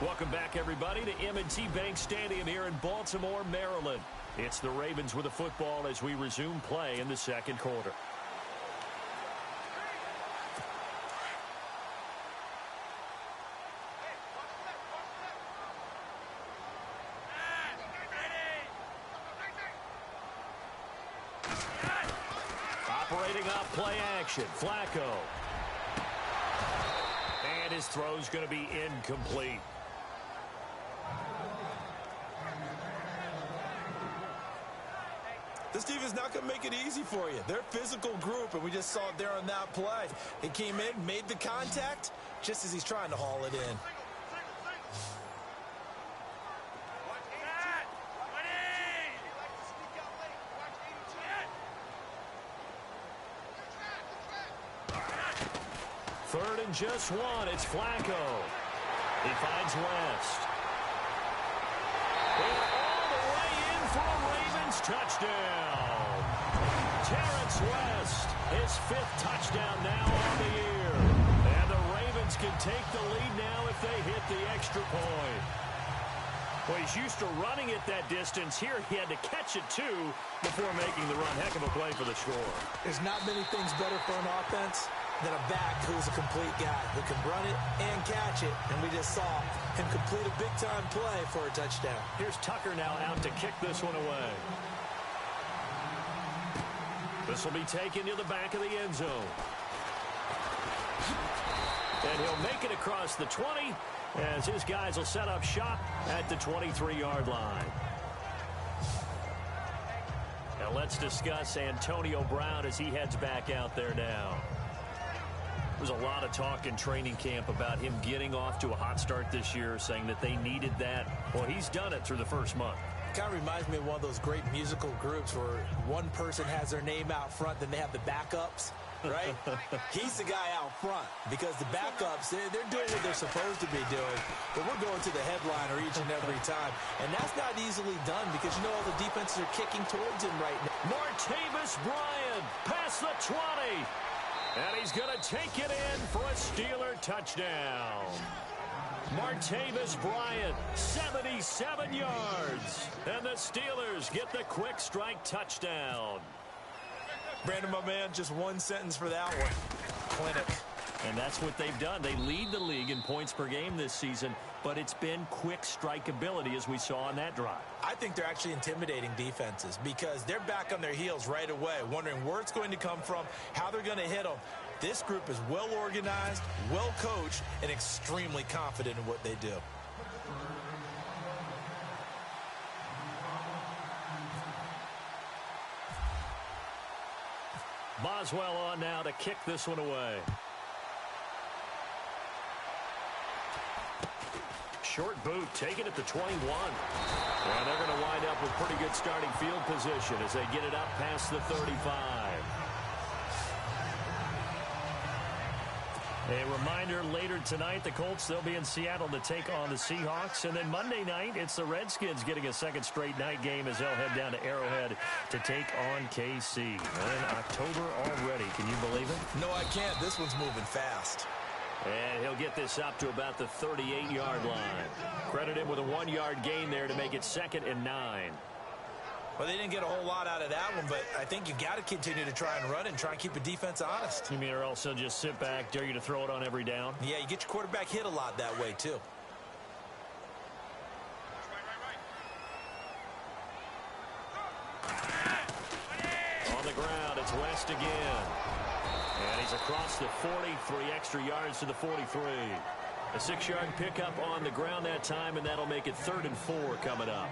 Welcome back, everybody, to M&T Bank Stadium here in Baltimore, Maryland. It's the Ravens with the football as we resume play in the second quarter. Operating off play action, Flacco. And his throw's going to be incomplete. This team is not going to make it easy for you. They're a physical group, and we just saw it there on that play. He came in, made the contact, just as he's trying to haul it in. Third and just one. It's Flacco. He finds West. And all the way in for a Ravens touchdown. Terrence West, his 5th touchdown now on the year. And the Ravens can take the lead now if they hit the extra point. Well, he's used to running it that distance. Here he had to catch it, too, before making the run. Heck of a play for the score. There's not many things better for an offense than a back who's a complete guy who can run it and catch it. And we just saw him complete a big-time play for a touchdown. Here's Tucker now out to kick this one away. This will be taken to the back of the end zone. And he'll make it across the 20 as his guys will set up shop at the 23-yard line. Now let's discuss Antonio Brown as he heads back out there now. There's a lot of talk in training camp about him getting off to a hot start this year, saying that they needed that. Well, he's done it through the first month. Kind of reminds me of one of those great musical groups where one person has their name out front, then they have the backups, right? He's the guy out front because the backups, they're doing what they're supposed to be doing, but we're going to the headliner each and every time. And that's not easily done because, you know, all the defenses are kicking towards him right now. Martavis Bryant past the 20. And he's going to take it in for a Steeler touchdown. Martavis Bryant, 77 yards. And the Steelers get the quick strike touchdown. Brandon, my man, just one sentence for that one. Clinic. And that's what they've done. They lead the league in points per game this season, but it's been quick strike ability as we saw on that drive. I think they're actually intimidating defenses because they're back on their heels right away, wondering where it's going to come from, how they're going to hit them. This group is well organized, well coached, and extremely confident in what they do. Boswell on now to kick this one away. Short boot taken at the 21. And they're going to wind up with pretty good starting field position as they get it up past the 35. A reminder, later tonight, the Colts, they'll be in Seattle to take on the Seahawks. And then Monday night, it's the Redskins getting a second straight night game as they'll head down to Arrowhead to take on KC. In October already. Can you believe it? No, I can't. This one's moving fast. And he'll get this up to about the 38-yard line. Credit him with a 1-yard gain there to make it 2nd and 9. Well, they didn't get a whole lot out of that one, but I think you got to continue to try and run and try and keep the defense honest. You mean or else they'll just sit back, dare you to throw it on every down? Yeah, you get your quarterback hit a lot that way, too. On the ground, it's West again. And he's across the 40, 3 extra yards to the 43. A 6-yard pickup on the ground that time, and that'll make it 3rd and 4 coming up.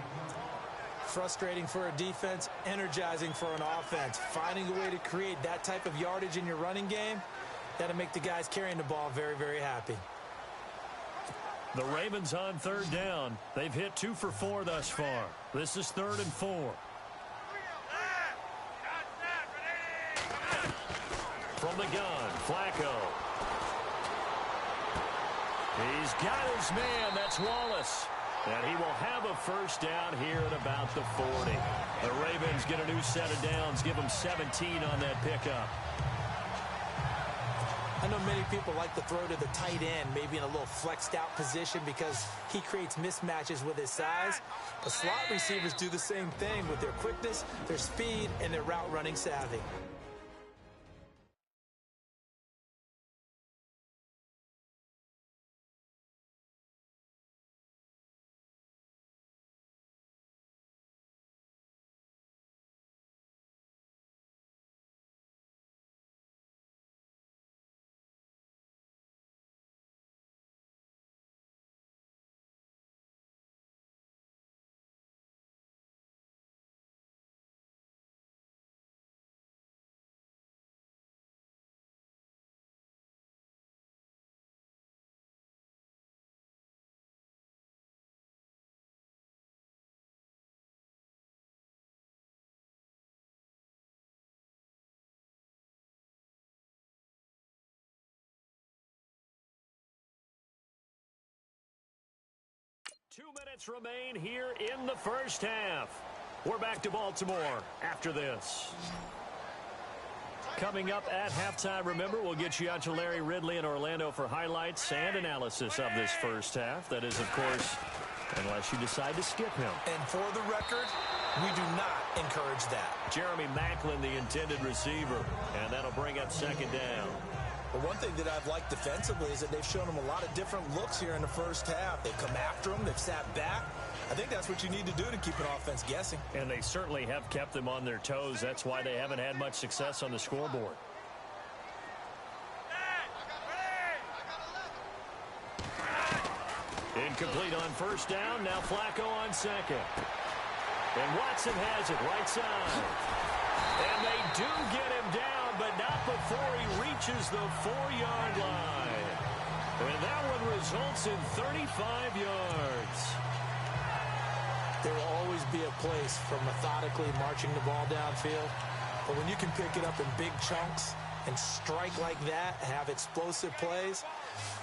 Frustrating for a defense, energizing for an offense. Finding a way to create that type of yardage in your running game, that'll make the guys carrying the ball very, very happy. The Ravens on 3rd down. They've hit 2 for 4 thus far. This is 3rd and 4. From the gun, Flacco. He's got his man. That's Wallace. And he will have a first down here at about the 40. The Ravens get a new set of downs, give them 17 on that pickup. I know many people like to throw to the tight end, maybe in a little flexed out position because he creates mismatches with his size. But slot receivers do the same thing with their quickness, their speed, and their route running savvy. Two minutes remain here in the first half. We're back to Baltimore after this. Coming up at halftime, remember, we'll get you out to Larry Ridley in Orlando for highlights and analysis of this first half. That is, of course, unless you decide to skip him. And for the record, we do not encourage that. Jeremy Maclin, the intended receiver, and that'll bring up second down. But one thing that I've liked defensively is that they've shown them a lot of different looks here in the first half. They've come after them. They've sat back. I think that's what you need to do to keep an offense guessing. And they certainly have kept them on their toes. That's why they haven't had much success on the scoreboard. Incomplete on first down. Now Flacco on second. And Watson has it right side. And they do get him down, but not before he reaches the 4-yard line. And that one results in 35 yards. There will always be a place for methodically marching the ball downfield. But when you can pick it up in big chunks and strike like that, have explosive plays,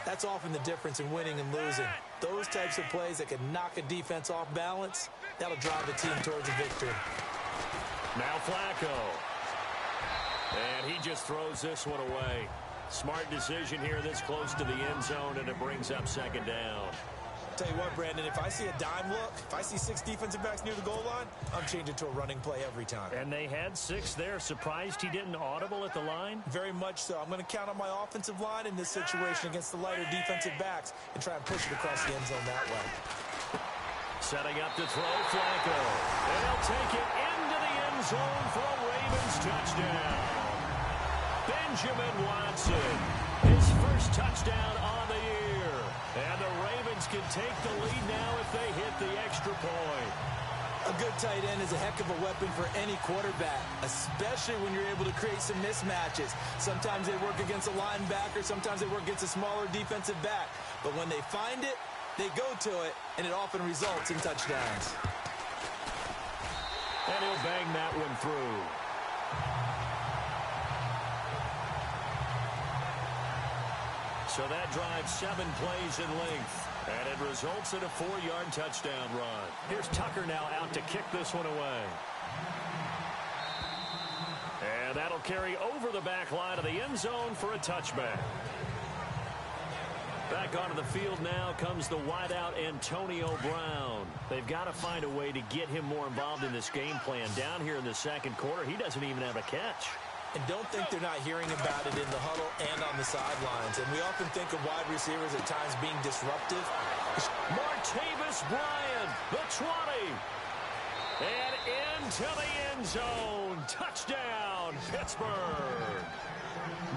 that's often the difference in winning and losing. Those types of plays that can knock a defense off balance, that'll drive a team towards a victory. Now Flacco. And he just throws this one away. Smart decision here this close to the end zone, and it brings up second down. Tell you what, Brandon, if I see a dime look, if I see 6 defensive backs near the goal line, I'm changing to a running play every time. And they had 6 there. Surprised he didn't audible at the line? Very much so. I'm going to count on my offensive line in this situation against the lighter defensive backs and try and push it across the end zone that way. Setting up to throw, Flacco. And he'll take it into the end zone for a Ravens touchdown. Benjamin Watson, his first touchdown on the year. And the Ravens can take the lead now if they hit the extra point. A good tight end is a heck of a weapon for any quarterback, especially when you're able to create some mismatches. Sometimes they work against a linebacker, sometimes they work against a smaller defensive back. But when they find it, they go to it, and it often results in touchdowns. And he'll bang that one through. So that drives 7 plays in length. And it results in a 4-yard touchdown run. Here's Tucker now out to kick this one away. And that'll carry over the back line of the end zone for a touchback. Back onto the field now comes the wideout Antonio Brown. They've got to find a way to get him more involved in this game plan. Down here in the second quarter, he doesn't even have a catch. And don't think they're not hearing about it in the huddle and on the sidelines. And we often think of wide receivers at times being disruptive. Martavis Bryant, the 20. And into the end zone. Touchdown, Pittsburgh.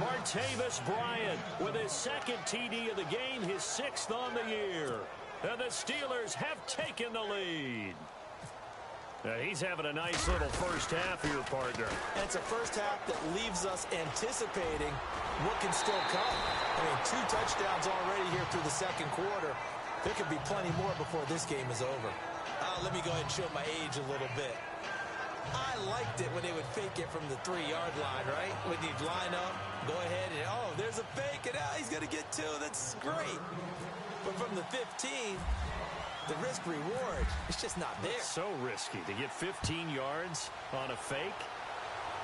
Martavis Bryant with his second TD of the game, his 6th on the year. And the Steelers have taken the lead. He's having a nice little first half here, partner. And it's a first half that leaves us anticipating what can still come. I mean, 2 touchdowns already here through the second quarter. There could be plenty more before this game is over. Let me go ahead and show my age a little bit. I liked it when they would fake it from the 3-yard line, right? When you'd line up, go ahead and, oh, there's a fake, and he's going to get 2. That's great. But from the 15, the risk-reward, it's just not there. It's so risky to get 15 yards on a fake.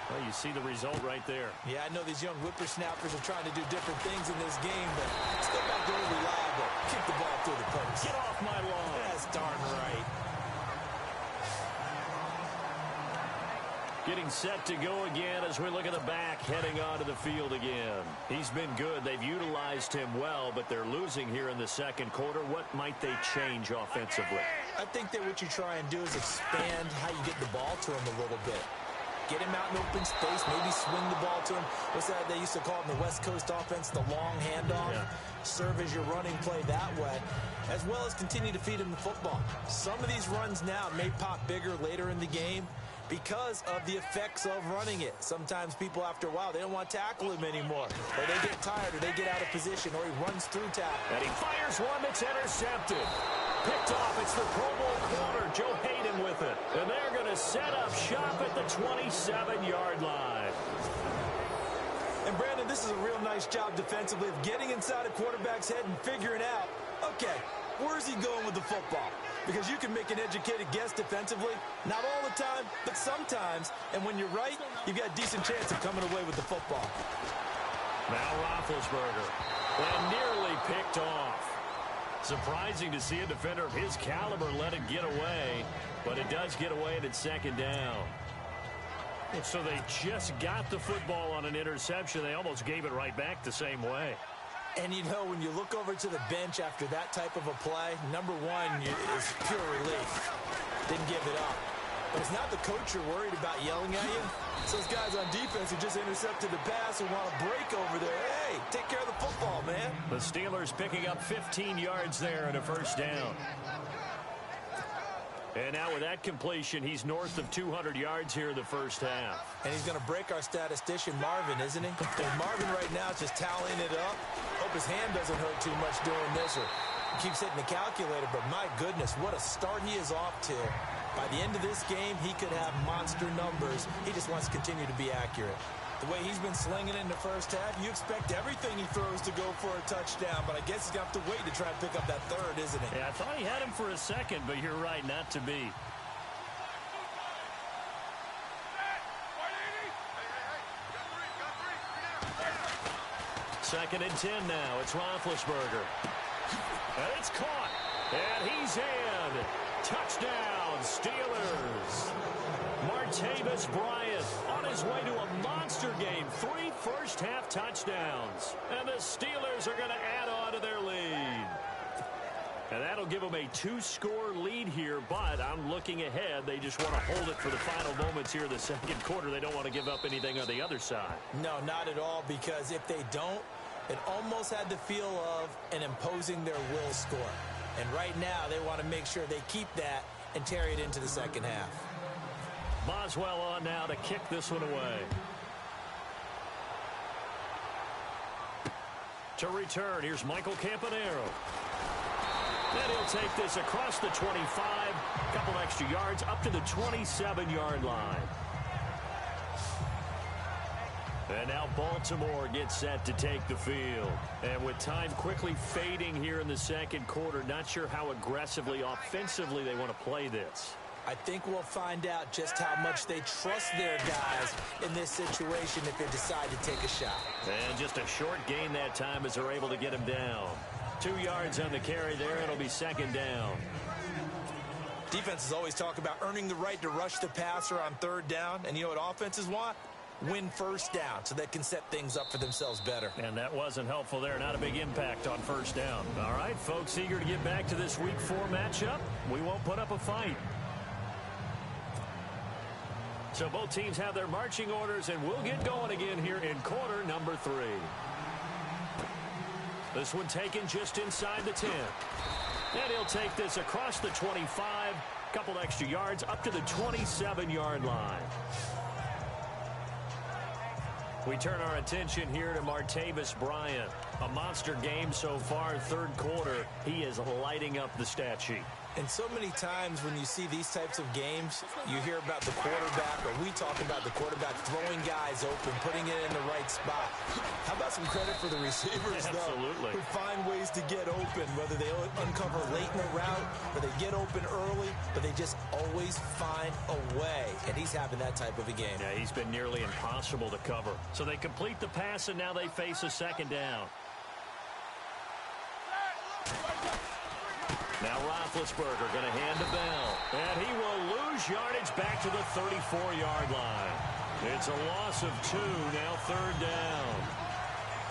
Well, you see the result right there. Yeah, I know these young whippersnappers are trying to do different things in this game, but still not very reliable. Kick the ball through the post. Get off my lawn. That's darn right. Getting set to go again as we look at the back heading onto the field again. He's been good. They've utilized him well, but they're losing here in the second quarter. What might they change offensively? I think that what you try and do is expand how you get the ball to him a little bit. Get him out in open space, maybe swing the ball to him. What's that they used to call it in the West Coast offense, the long handoff? Yeah. Serve as your running play that way, as well as continue to feed him the football. Some of these runs now may pop bigger later in the game because of the effects of running it. Sometimes people, after a while, they don't want to tackle him anymore. Or they get tired, or they get out of position, or he runs through tackle. And he fires one that's intercepted. Picked off. It's the Pro Bowl corner, Joe Hayden with it. And they're going to set up shop at the 27-yard line. And, Brandon, this is a real nice job defensively of getting inside a quarterback's head and figuring out, okay, where's he going with the football? Because you can make an educated guess defensively. Not all the time, but sometimes. And when you're right, you've got a decent chance of coming away with the football. Now Roethlisberger. And nearly picked off. Surprising to see a defender of his caliber let it get away. But it does get away and it's second down. So they just got the football on an interception. They almost gave it right back the same way. And, you know, when you look over to the bench after that type of a play, number one is pure relief. Didn't give it up. But it's not the coach you're worried about yelling at you. It's those guys on defense who just intercepted the pass and want to break over there. Hey, take care of the football, man. The Steelers picking up 15 yards there and a first down. And now with that completion, he's north of 200 yards here in the first half. And he's going to break our statistician, Marvin, isn't he? And Marvin right now is just tallying it up. Hope his hand doesn't hurt too much doing this, or he keeps hitting the calculator. But my goodness, what a start he is off to. By the end of this game, he could have monster numbers. He just wants to continue to be accurate. The way he's been slinging it in the first half, you expect everything he throws to go for a touchdown, but I guess he's going to have to wait to try and pick up that third, isn't he? Yeah, I thought he had him for a second, but you're right, not to be. Second and 10 now. It's Roethlisberger. And it's caught. And he's in. Touchdown, Steelers. Martavis Bryant on his way to a monster game. 3 first-half touchdowns. And the Steelers are going to add on to their lead. And that'll give them a 2-score lead here, but I'm looking ahead. They just want to hold it for the final moments here in the second quarter. They don't want to give up anything on the other side. No, not at all, because if they don't, it almost had the feel of an imposing their will score. And right now, they want to make sure they keep that and carry it into the second half. Boswell on now to kick this one away. To return, here's Michael Campanaro. And he'll take this across the 25, a couple extra yards, up to the 27-yard line. And now Baltimore gets set to take the field. And with time quickly fading here in the second quarter, not sure how aggressively, offensively they want to play this. I think we'll find out just how much they trust their guys in this situation if they decide to take a shot. And just a short gain that time as they're able to get him down. 2 yards on the carry there. It'll be second down. Defenses always talk about earning the right to rush the passer on third down. And you know what offenses want? Win first down so they can set things up for themselves better. And that wasn't helpful there. Not a big impact on first down. All right, folks, eager to get back to this Week 4 matchup. We won't put up a fight. So both teams have their marching orders, and we'll get going again here in quarter number 3. This one taken just inside the 10. And he'll take this across the 25, couple extra yards, up to the 27-yard line. We turn our attention here to Martavis Bryant. A monster game so far, third quarter. He is lighting up the stat sheet. And so many times when you see these types of games, you hear about the quarterback, or we talk about the quarterback throwing guys open, putting it in the right spot. How about some credit for the receivers, though? Absolutely. Who find ways to get open, whether they uncover late in the route or they get open early, but they just always find a way. And he's having that type of a game. Yeah, he's been nearly impossible to cover. So they complete the pass, and now they face a second down. Now Roethlisberger going to hand to Bell. And he will lose yardage back to the 34-yard line. It's a loss of 2, now third down.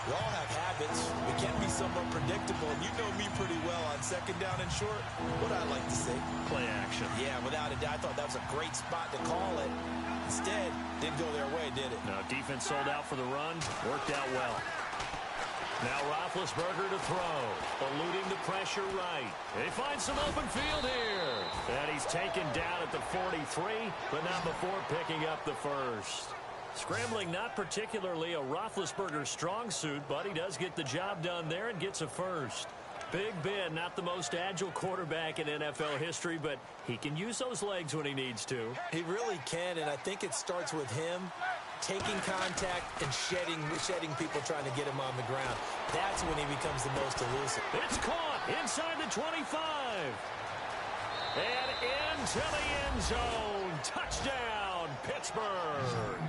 We all have habits. We can be somewhat predictable, and you know me pretty well on second down and short. What I like to see? Play action. Yeah, without a doubt. I thought that was a great spot to call it. Instead, didn't go their way, did it? No, defense sold out for the run. Worked out well. Now Roethlisberger to throw. Eluding the pressure right. He finds some open field here. And he's taken down at the 43, but not before picking up the first. Scrambling not particularly a Roethlisberger strong suit, but he does get the job done there and gets a first. Big Ben, not the most agile quarterback in NFL history, but he can use those legs when he needs to. He really can, and I think it starts with him taking contact and shedding people trying to get him on the ground. That's when he becomes the most elusive. It's caught inside the 25. And into the end zone. Touchdown, Pittsburgh.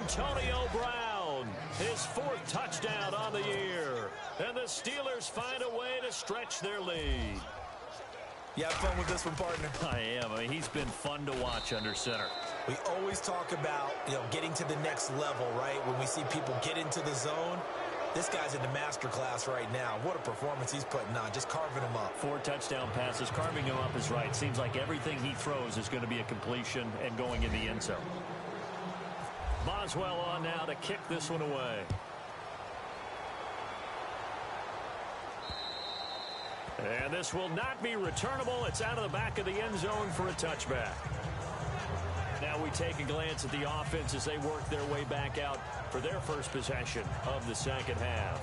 Antonio Brown, his 4th touchdown on the year. And the Steelers find a way to stretch their lead. You have fun with this one, partner? I am. I mean, he's been fun to watch under center. We always talk about, getting to the next level, right? When we see people get into the zone, this guy's in the master class right now. What a performance he's putting on, just carving them up. 4 touchdown passes. Carving him up is right. Seems like everything he throws is going to be a completion and going in the end zone. Boswell on now to kick this one away. And this will not be returnable. It's out of the back of the end zone for a touchback. Now we take a glance at the offense as they work their way back out for their first possession of the second half.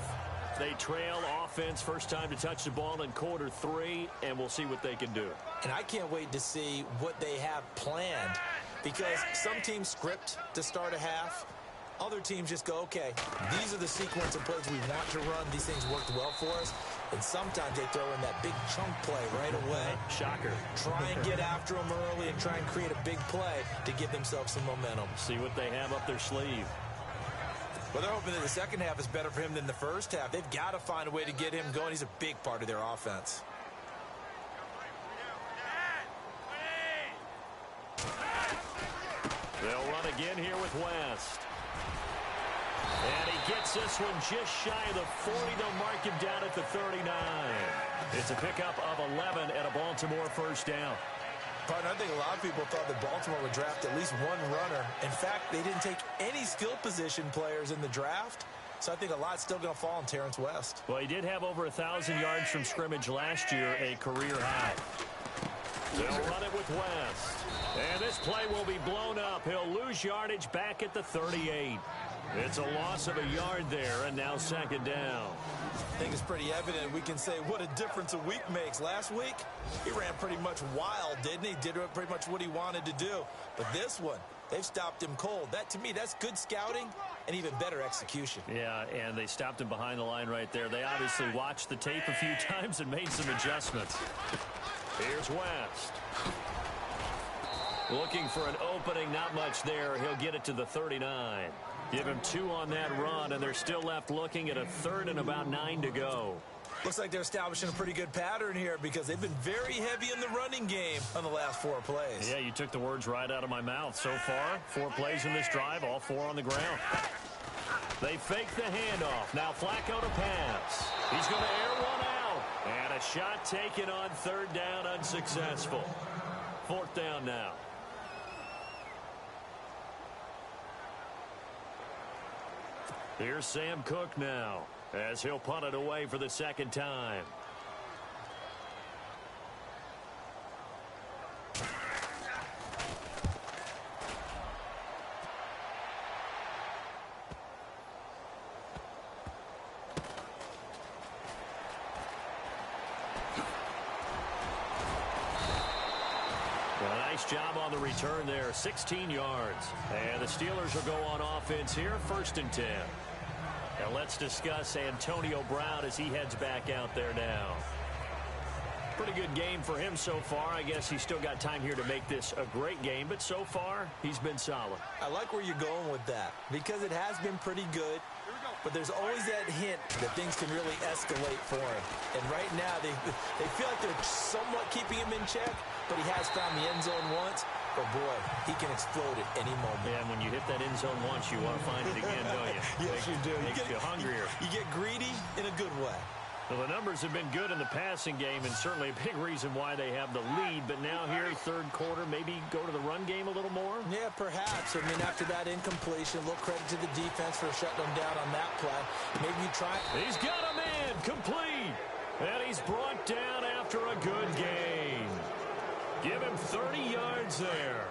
They trail offense, first time to touch the ball in quarter 3, and we'll see what they can do. And I can't wait to see what they have planned, because some teams script to start a half. Other teams just go, okay, these are the sequence of plays we want to run. These things worked well for us. And sometimes they throw in that big chunk play right away. Shocker. Try and get after them early and try and create a big play to give themselves some momentum. See what they have up their sleeve. Well, they're hoping that the second half is better for him than the first half. They've got to find a way to get him going. He's a big part of their offense. They'll run again here with West. And he gets this one just shy of the 40. They'll mark him down at the 39. It's a pickup of 11 and a Baltimore first down. Partner, I think a lot of people thought that Baltimore would draft at least one runner. In fact, they didn't take any skill position players in the draft. So I think a lot's still going to fall on Terrence West. Well, he did have over 1,000 yards from scrimmage last year, a career high. They'll run it with West. And this play will be blown up. He'll lose yardage back at the 38. It's a loss of a yard there, and now second down. I think it's pretty evident. We can say what a difference a week makes. Last week, he ran pretty much wild, didn't he? Did pretty much what he wanted to do. But this one, they've stopped him cold. That, to me, that's good scouting and even better execution. Yeah, and they stopped him behind the line right there. They obviously watched the tape a few times and made some adjustments. Here's West. Looking for an opening, not much there. He'll get it to the 39. Give him 2 on that run, and they're still left looking at a 3rd and about 9 to go. Looks like they're establishing a pretty good pattern here because they've been very heavy in the running game on the last 4 plays. Yeah, you took the words right out of my mouth. So far, 4 plays in this drive, all 4 on the ground. They fake the handoff. Now Flacco to pass. He's going to air one out. And a shot taken on 3rd down, unsuccessful. 4th down now. Here's Sam Cook now, as he'll punt it away for the second time. job on the return there, 16 yards. And the Steelers will go on offense here, 1st and 10. Now let's discuss Antonio Brown as he heads back out there now. Pretty good game for him so far. I guess he's still got time here to make this a great game, but so far he's been solid. I like where you're going with that because it has been pretty good, but there's always that hint that things can really escalate for him. And right now they feel like they're somewhat keeping him in check, but he has found the end zone once. But, boy, he can explode at any moment. Yeah, and when you hit that end zone once, you want to find it again, don't you? Yes, you do. Makes you hungrier. You get greedy in a good way. Well, the numbers have been good in the passing game, and certainly a big reason why they have the lead. But now here, 3rd quarter, maybe go to the run game a little more? Yeah, perhaps. I mean, after that incompletion, a little credit to the defense for shutting them down on that play. Maybe you try. He's got a man, complete. And he's brought down after a good gain. Give him 30 yards there.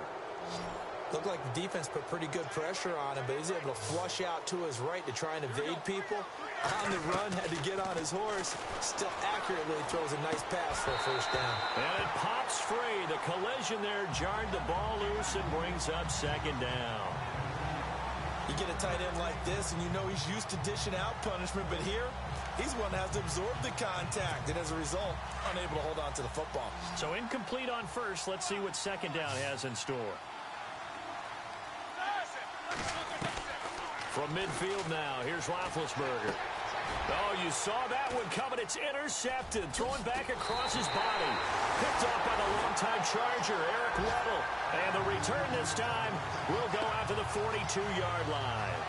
Looked like the defense put pretty good pressure on him, but he was able to flush out to his right to try and evade people. On the run, had to get on his horse. Still accurately throws a nice pass for a 1st down. And it pops free. The collision there jarred the ball loose and brings up 2nd down. You get a tight end like this, and you know he's used to dishing out punishment, but here, he's one that has to absorb the contact, and as a result, unable to hold on to the football. So incomplete on 1st. Let's see what 2nd down has in store. From midfield now, here's Roethlisberger. Oh, you saw that one coming. It's intercepted. Thrown back across his body. Picked off by the longtime Charger, Eric Weddle. And the return this time will go out to the 42-yard line.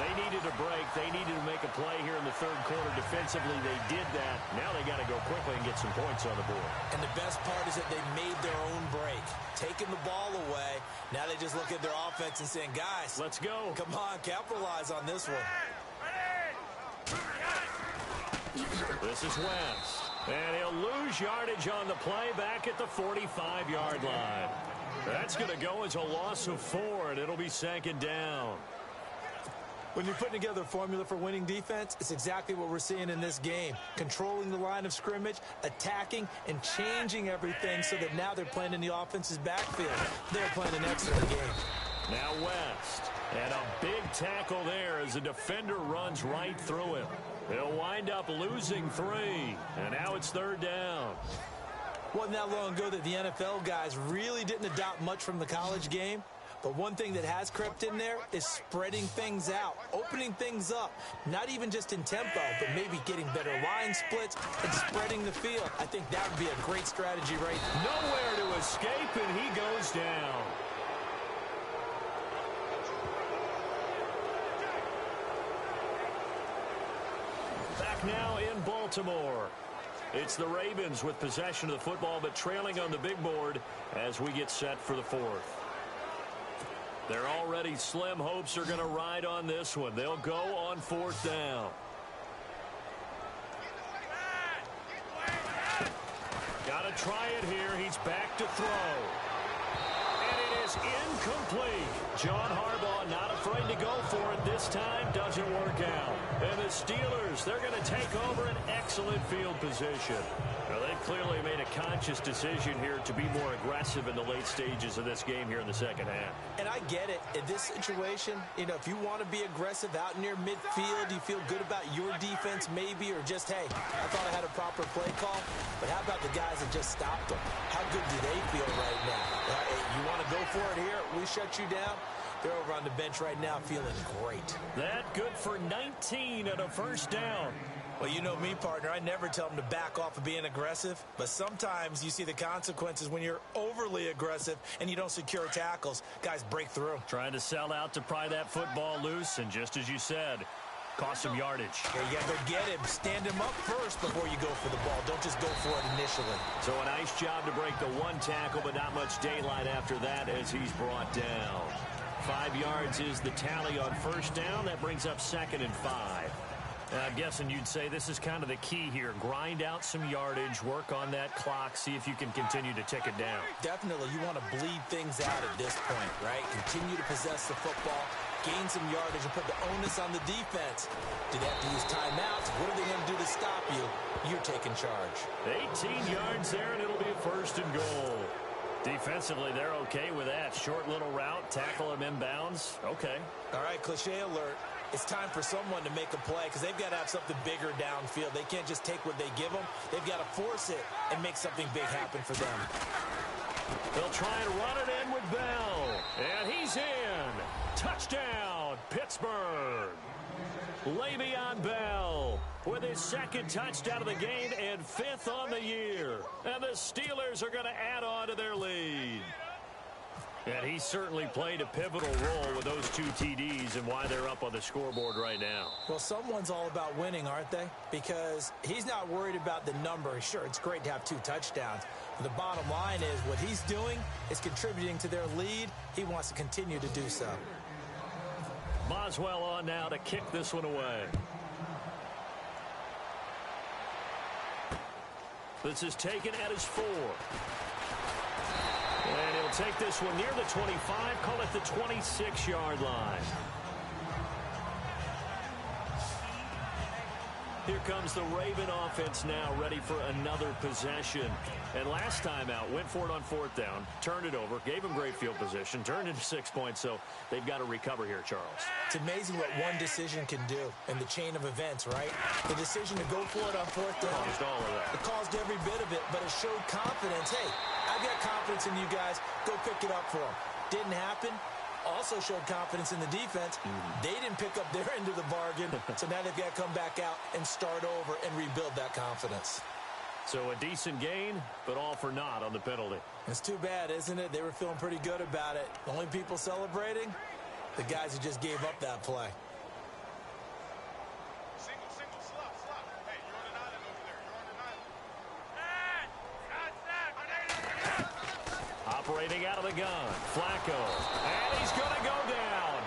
They needed a break. They needed to make a play here in the 3rd quarter. Defensively, they did that. Now they got to go quickly and get some points on the board. And the best part is that they made their own break. Taking the ball away. Now they just look at their offense and saying, guys, let's go. Come on, capitalize on this one. This is West. And he'll lose yardage on the play back at the 45-yard line. That's going to go as a loss of 4, and it'll be 2nd down. When you're putting together a formula for winning defense, it's exactly what we're seeing in this game. Controlling the line of scrimmage, attacking, and changing everything so that now they're playing in the offense's backfield. They're playing an excellent game. Now West. And a big tackle there as the defender runs right through him. They'll wind up losing 3. And now it's 3rd down. Wasn't that long ago that the NFL guys really didn't adopt much from the college game. But one thing that has crept in there is spreading things out, opening things up, not even just in tempo, but maybe getting better line splits and spreading the field. I think that would be a great strategy right now. Nowhere to escape, and he goes down. Back now in Baltimore. It's the Ravens with possession of the football, but trailing on the big board as we get set for the 4th. Their already slim hopes are going to ride on this one. They'll go on 4th down. Got to try it here. He's back to throw. And it is incomplete. John Harbaugh not afraid to go for it this time. Doesn't work out. And the Steelers, they're going to take over an excellent field position. Now, they've clearly made a conscious decision here to be more aggressive in the late stages of this game here in the 2nd half. And I get it. In this situation, you know, if you want to be aggressive out near midfield, you feel good about your defense maybe, or just, hey, I thought I had a proper play call. But how about the guys that just stopped them? How good do they feel right now? You want to go for it here? We shut you down. They're over on the bench right now feeling great. That good for 19 and a 1st down. Well, you know me, partner. I never tell them to back off of being aggressive. But sometimes you see the consequences when you're overly aggressive and you don't secure tackles. Guys break through. Trying to sell out to pry that football loose. And just as you said, cost some yardage. Yeah, you got to go get him. Stand him up first before you go for the ball. Don't just go for it initially. So a nice job to break the 1 tackle, but not much daylight after that as he's brought down. 5 yards is the tally on 1st down. That brings up 2nd and 5. I'm guessing you'd say this is kind of the key here. Grind out some yardage, work on that clock, see if you can continue to tick it down. Definitely. You want to bleed things out at this point, right? Continue to possess the football, gain some yardage, and put the onus on the defense. Do they have to use timeouts? What are they going to do to stop you? You're taking charge. 18 yards there, and it'll be a 1st and goal. Defensively, they're okay with that. Short little route, tackle him inbounds. Okay. All right, cliche alert. It's time for someone to make a play because they've got to have something bigger downfield. They can't just take what they give them. They've got to force it and make something big happen for them. They'll try and run it in with Bell. And he's in. Touchdown, Pittsburgh. Le'Veon Bell with his second touchdown of the game and 5th on the year. And the Steelers are going to add on to their lead. And he certainly played a pivotal role with those 2 TDs and why they're up on the scoreboard right now. Well, someone's all about winning, aren't they? Because he's not worried about the number. Sure, it's great to have 2 touchdowns. But the bottom line is what he's doing is contributing to their lead. He wants to continue to do so. Boswell on now to kick this one away. This is taken at his 4. And he'll take this one near the 25, call it the 26-yard line. Here comes the Raven offense now, ready for another possession. And last time out, went for it on 4th down, turned it over, gave them great field position, turned into 6 points, so they've got to recover here, Charles. It's amazing what one decision can do in the chain of events, right? The decision to go for it on 4th down. Caused all of that. It caused every bit of it, but it showed confidence. Hey, I've got confidence in you guys. Go pick it up for them. Didn't happen. Also showed confidence in the defense. They didn't pick up their end of the bargain, so now they've got to come back out and start over and rebuild that confidence. So a decent gain, but all for naught on the penalty. It's too bad, isn't it? They were feeling pretty good about it. The only people celebrating, the guys who just gave up that play. Single, slot. Hey, you're on an island over there. Operating out of the gun, Flacco. And he's going to go down.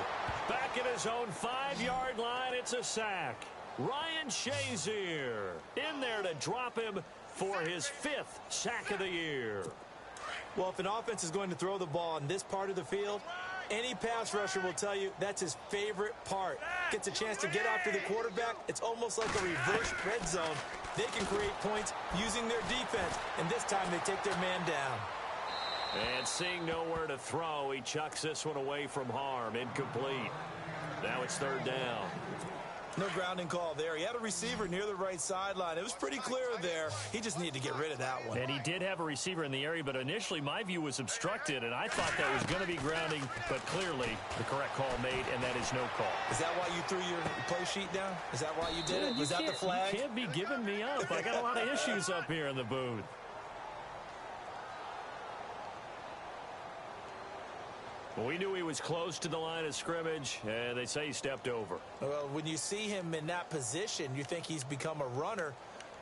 Back at his own 5-yard line, it's a sack. Ryan Shazier in there to drop him for his 5th sack of the year. Well, if an offense is going to throw the ball in this part of the field, any pass rusher will tell you that's his favorite part. Gets a chance to get after the quarterback. It's almost like a reverse red zone. They can create points using their defense, and this time they take their man down. And seeing nowhere to throw, he chucks this one away from harm. Incomplete. Now it's 3rd down. No grounding call there. He had a receiver near the right sideline. It was pretty clear there. He just needed to get rid of that one. And he did have a receiver in the area, but initially my view was obstructed, and I thought that was going to be grounding, but clearly the correct call made, and that is no call. Is that why you threw your play sheet down? Is that why you did it? Was that the flag? You can't be giving me up. I got a lot of issues up here in the booth. We knew he was close to the line of scrimmage, and they say he stepped over. Well, when you see him in that position, you think he's become a runner.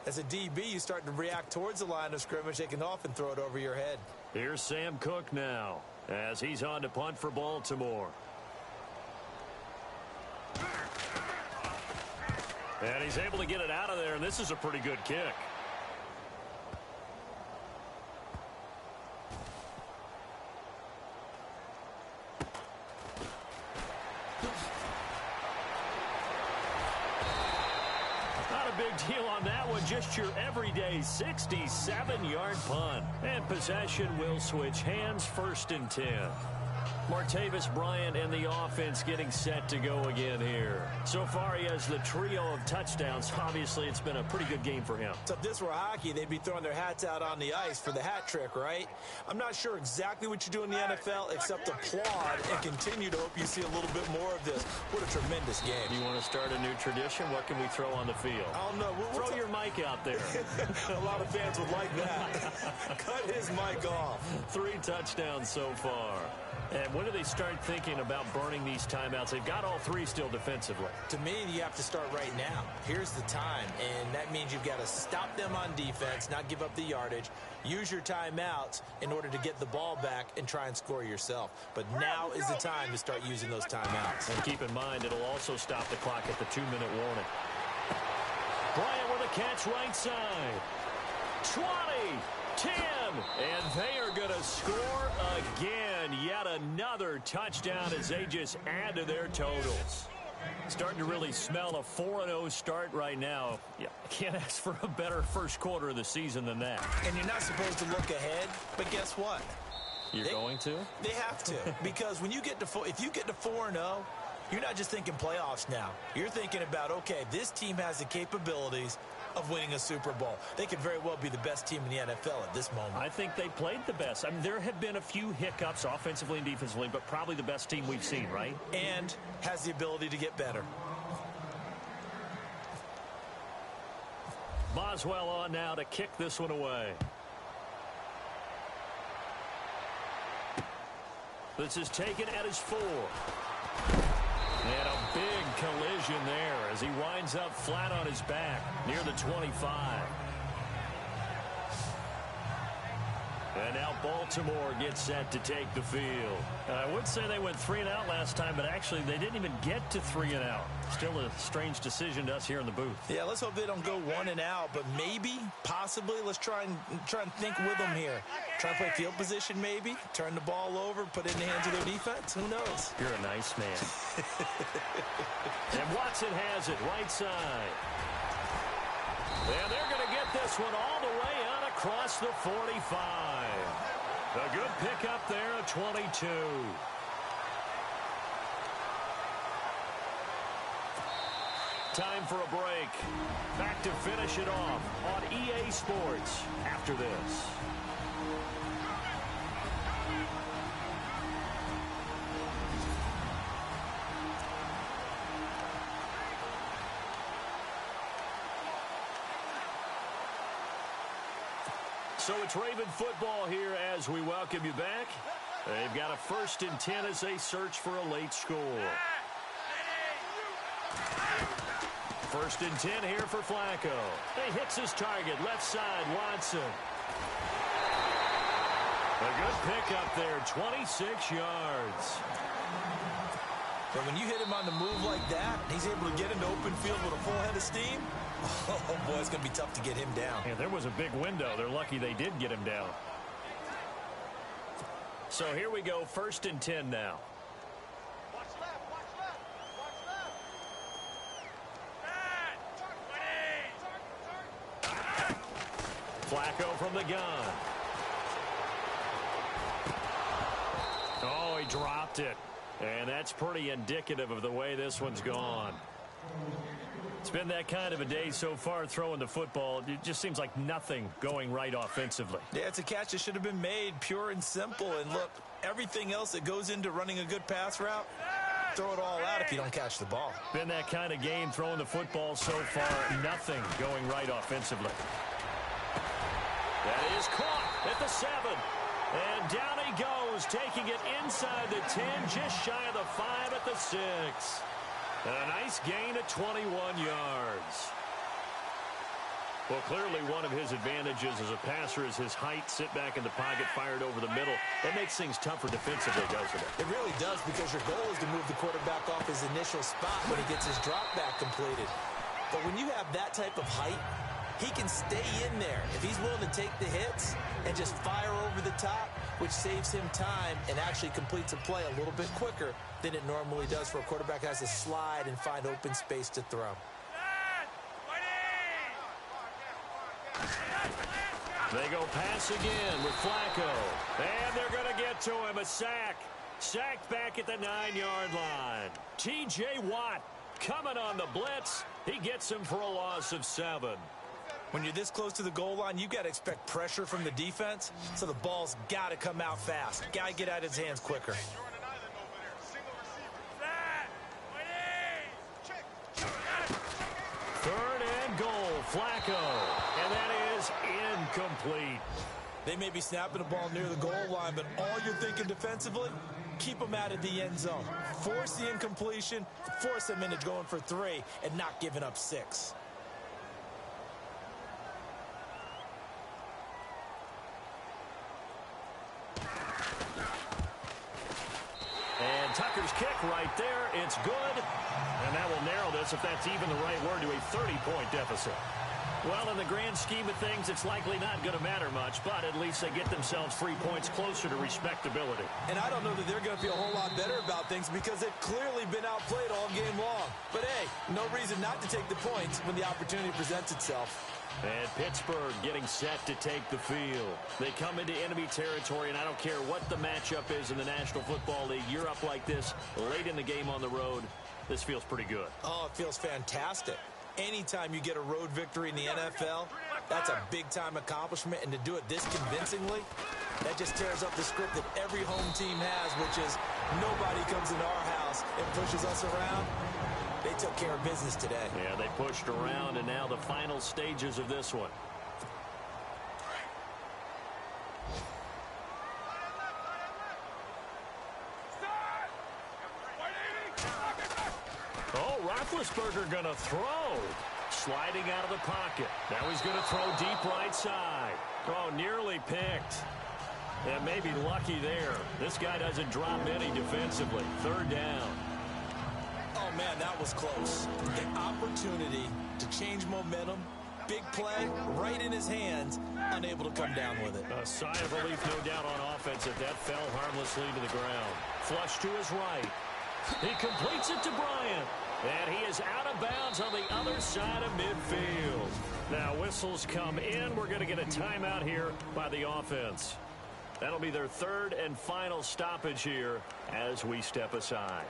As a DB, you start to react towards the line of scrimmage. They can often throw it over your head. Here's Sam Cook now, as he's on to punt for Baltimore. And he's able to get it out of there, and this is a pretty good kick. Big deal on that one. Just your everyday 67-yard punt. And possession will switch hands, 1st and 10. Martavis Bryant and the offense getting set to go again here. So far, he has the trio of touchdowns. Obviously, it's been a pretty good game for him. So if this were hockey, they'd be throwing their hats out on the ice for the hat trick, right? I'm not sure exactly what you do in the NFL except applaud and continue to hope you see a little bit more of this. What a tremendous game. You want to start a new tradition? What can we throw on the field? I don't know. Throw your mic out there. A lot of fans would like that. Cut his mic off. 3 touchdowns so far. And when do they start thinking about burning these timeouts? They've got all 3 still defensively. To me, you have to start right now. Here's the time, and that means you've got to stop them on defense, not give up the yardage, use your timeouts in order to get the ball back and try and score yourself. But now is the time to start using those timeouts. And keep in mind, it'll also stop the clock at the 2-minute warning. Bryant with a catch right side. 20, 10, and they are going to score again. Yet another touchdown as they just add to their totals. Starting to really smell a 4-0 start right now. Yeah, can't ask for a better first quarter of the season than that. And you're not supposed to look ahead, but guess what? You're going to? They have to. Because when you get to if you get to 4-0, you're not just thinking playoffs now. You're thinking about, okay, this team has the capabilities of winning a Super Bowl. They could very well be the best team in the NFL at this moment. I think they played the best. I mean, there have been a few hiccups offensively and defensively, but probably the best team we've seen, right? And has the ability to get better. Boswell on now to kick this one away. This is taken at his 4. And a big collision there as he winds up flat on his back near the 25. And now Baltimore gets set to take the field. I would say they went 3-and-out last time, but actually they didn't even get to 3-and-out. Still a strange decision to us here in the booth. Yeah, let's hope they don't go 1-and-out, but maybe, possibly, let's try and think with them here. Try and play field position maybe, turn the ball over, put it in the hands of their defense. Who knows? You're a nice man. And Watson has it right side. And they're going to get this one all the way out across the 45. A good pickup there at 22. Time for a break. Back to finish it off on EA Sports after this. So it's Raven football here as we welcome you back. They've got a 1st and 10 as they search for a late score. 1st and 10 here for Flacco. He hits his target, left side, Watson. A good pickup there, 26 yards. But when you hit him on the move like that, he's able to get into open field with a full head of steam. Oh, boy, it's going to be tough to get him down. Yeah, there was a big window. They're lucky they did get him down. So here we go, 1st and 10 now. Watch left, watch left, watch left. Flacco from the gun. Oh, he dropped it. And that's pretty indicative of the way this one's gone. It's been that kind of a day so far throwing the football. It just seems like nothing going right offensively. Yeah, it's a catch that should have been made, pure and simple. And look, everything else that goes into running a good pass route, throw it all out if you don't catch the ball. Been that kind of game throwing the football so far. Nothing going right offensively. That is caught at the 7. And down he goes, taking it inside the 10, just shy of the 5 at the 6. A nice gain of 21 yards. Well, clearly one of his advantages as a passer is his height. Sit back in the pocket, fired over the middle. That makes things tougher defensively, doesn't it? It really does, because your goal is to move the quarterback off his initial spot when he gets his drop back completed. But when you have that type of height, he can stay in there if he's willing to take the hits and just fire over the top, which saves him time and actually completes a play a little bit quicker than it normally does for a quarterback who has to slide and find open space to throw. They go pass again with Flacco. And they're going to get to him. A sack. Sacked back at the 9-yard line. T.J. Watt coming on the blitz. He gets him for a loss of 7. When you're this close to the goal line, you've got to expect pressure from the defense, so the ball's got to come out fast. Got to get out of his hands quicker. You're on an island over there. Single receiver. 3rd and goal, Flacco. And that is incomplete. They may be snapping the ball near the goal line, but all you're thinking defensively, keep them out of the end zone. Force the incompletion, force them into going for 3, and not giving up 6. And Tucker's kick right there. It's good. And that will narrow this, if that's even the right word, to a 30-point deficit. Well, in the grand scheme of things, it's likely not going to matter much, but at least they get themselves 3 points closer to respectability. And I don't know that they're going to feel a whole lot better about things because they've clearly been outplayed all game long. But, hey, no reason not to take the points when the opportunity presents itself. And Pittsburgh getting set to take the field. They come into enemy territory, and I don't care what the matchup is in the National Football League. You're up like this late in the game on the road. This feels pretty good. Oh, it feels fantastic. Anytime you get a road victory in the NFL, that's a big-time accomplishment. And to do it this convincingly, that just tears up the script that every home team has, which is nobody comes into our house and pushes us around. They took care of business today. Yeah, they pushed around, and now the final stages of this one. Oh, Roethlisberger going to throw. Sliding out of the pocket. Now he's going to throw deep right side. Oh, nearly picked. Yeah, maybe lucky there. This guy doesn't drop any defensively. Third down. Oh, man, that was close. The opportunity to change momentum. Big play right in his hands. Unable to come down with it. A sigh of relief, no doubt, on offense if that fell harmlessly to the ground. Flush to his right. He completes it to Bryant. And he is out of bounds on the other side of midfield. Now whistles come in. We're going to get a timeout here by the offense. That'll be their third and final stoppage here as we step aside.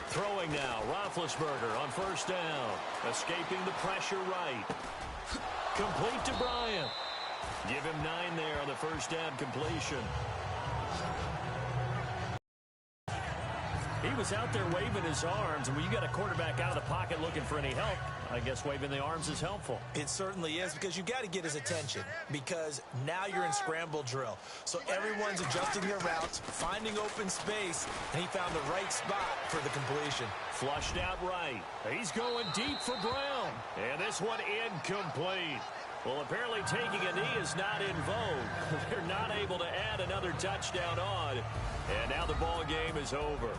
Throwing now, Roethlisberger on first down. Escaping the pressure right. Complete to Bryant. Give him 9 there on the first down completion. He was out there waving his arms, and when you got a quarterback out of the pocket looking for any help, I guess waving the arms is helpful. It certainly is, because you've got to get his attention, because now you're in scramble drill. So everyone's adjusting their routes, finding open space, and he found the right spot for the completion. Flushed out right. He's going deep for Brown. And this one incomplete. Well, apparently taking a knee is not in vogue. They're not able to add another touchdown on. And now the ball game is over.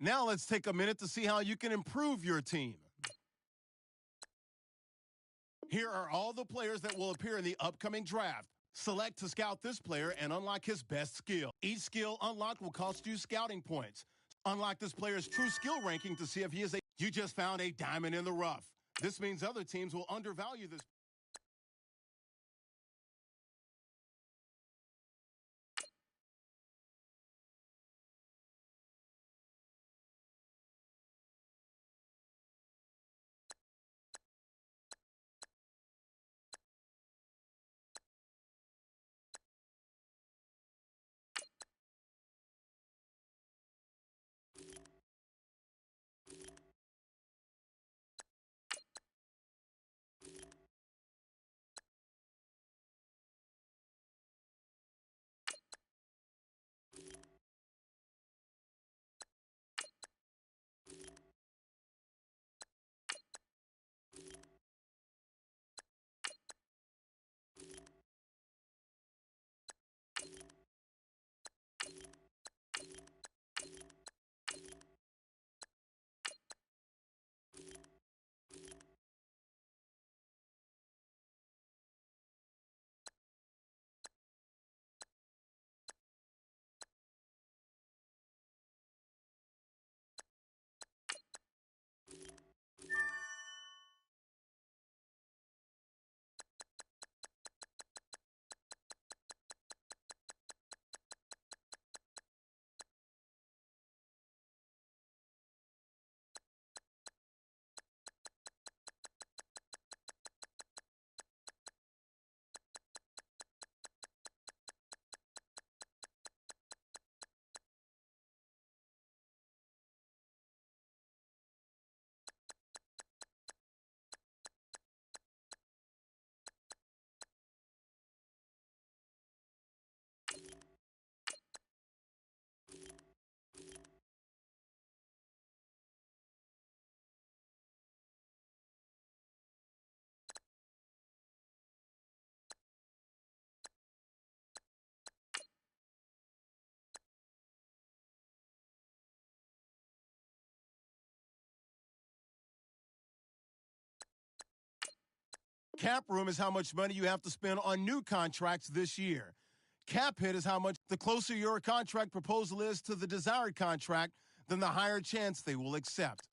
Now let's take a minute to see how you can improve your team. Here are all the players that will appear in the upcoming draft. Select to scout this player and unlock his best skill. Each skill unlocked will cost you scouting points. Unlock this player's true skill ranking to see if he is You just found a diamond in the rough. This means other teams will undervalue this. Cap room is how much money you have to spend on new contracts this year. Cap hit is how much the closer your contract proposal is to the desired contract, then the higher chance they will accept.